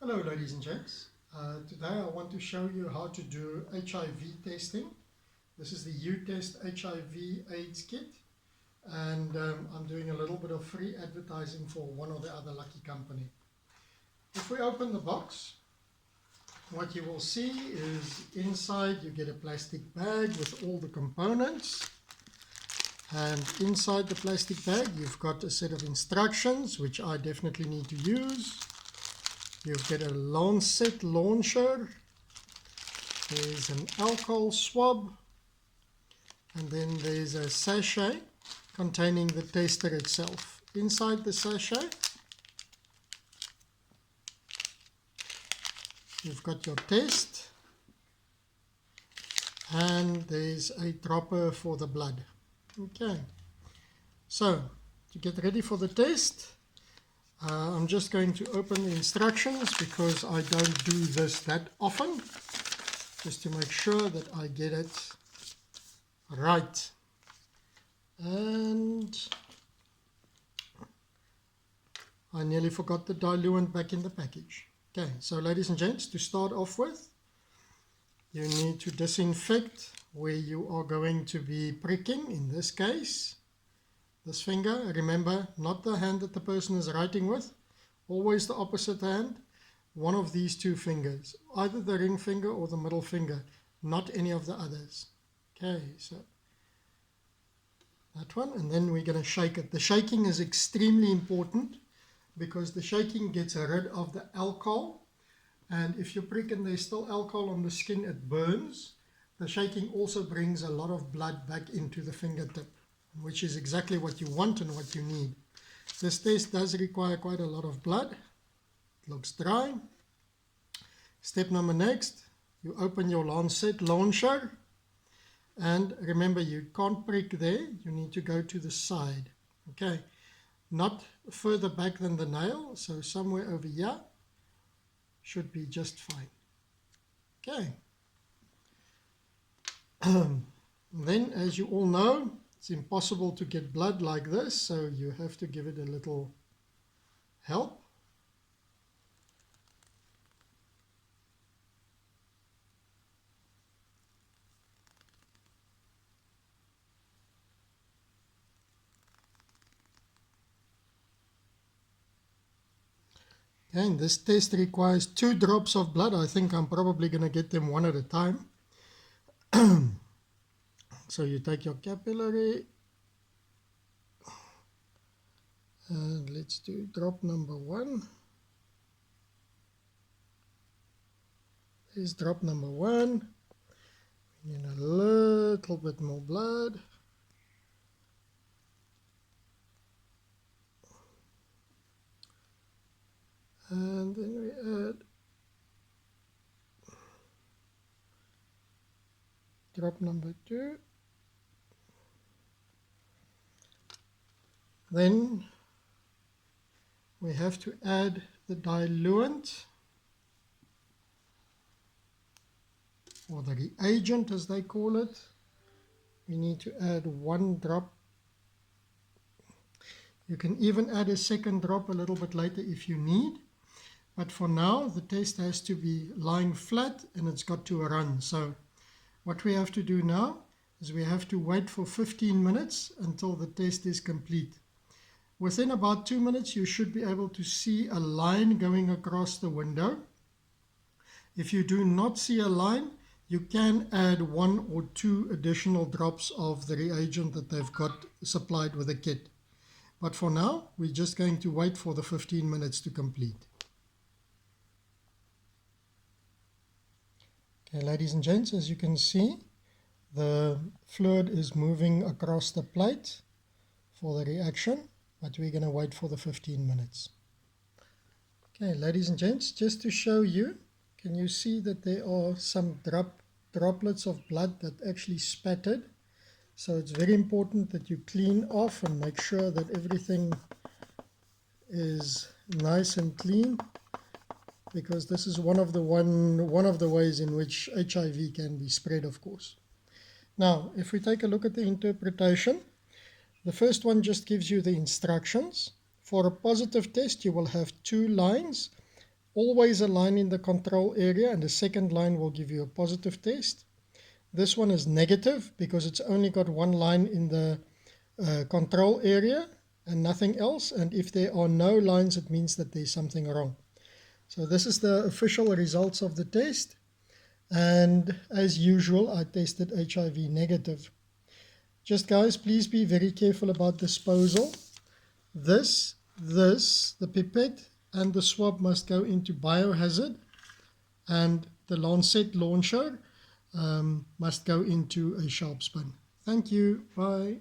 Hello ladies and gents. Today I want to show you how to do HIV testing. This is the U-Test HIV AIDS kit, and I'm doing a little bit of free advertising for one or the other lucky company. If we open the box, what you will see is inside you get a plastic bag with all the components, and inside the plastic bag you've got a set of instructions which I definitely need to use. You get a Lancet launcher, there's an alcohol swab, and then there's a sachet containing the tester itself. Inside the sachet, you've got your test, and there's a dropper for the blood. Okay, so to get ready for the test, I'm just going to open the instructions because I don't do this that often, just to make sure that I get it right. And I nearly forgot the diluent back in the package. Okay, so ladies and gents, to start off with, you need to disinfect where you are going to be pricking, in this case this finger. Remember, not the hand that the person is writing with, always the opposite hand, one of these two fingers, either the ring finger or the middle finger, not any of the others. Okay, so that one, and then we're going to shake it. The shaking is extremely important because the shaking gets rid of the alcohol, and if you prick and there's still alcohol on the skin, it burns. The shaking also brings a lot of blood back into the fingertip, which is exactly what you want and what you need. This test does require quite a lot of blood. It looks dry. Step number next, you open your Lancet launcher, and remember, you can't prick there, you need to go to the side. Okay, not further back than the nail, so somewhere over here should be just fine. Okay. Then, as you all know, it's impossible to get blood like this, so you have to give it a little help. And this test requires 2 drops of blood. I think I'm probably going to get them one at a time. So you take your capillary, and let's do drop number 1. There's drop number 1. We need a little bit more blood. And then we add drop number 2. Then we have to add the diluent, or the reagent as they call it. We need to add 1 drop. You can even add a second drop a little bit later if you need. But for now, the test has to be lying flat and it's got to run. So what we have to do now is we have to wait for 15 minutes until the test is complete. Within about 2 minutes, you should be able to see a line going across the window. If you do not see a line, you can add 1 or 2 additional drops of the reagent that they've got supplied with the kit. But for now, we're just going to wait for the 15 minutes to complete. Okay, ladies and gents, as you can see, the fluid is moving across the plate for the reaction, but we're going to wait for the 15 minutes. Okay, ladies and gents, just to show you, can you see that there are some droplets of blood that actually spattered? So it's very important that you clean off and make sure that everything is nice and clean, because this is one of the ways in which HIV can be spread, of course. Now, if we take a look at the interpretation, the first one just gives you the instructions. For a positive test, you will have 2 lines. always a line in the control area, and the second line will give you a positive test. This one is negative because it's only got one line in the control area and nothing else, and if there are no lines, it means that there's something wrong. So this is the official results of the test, and as usual I tested HIV negative. Just guys, please be very careful about disposal. The pipette and the swab must go into biohazard, and the lancet launcher must go into a sharp spin. Thank you. Bye.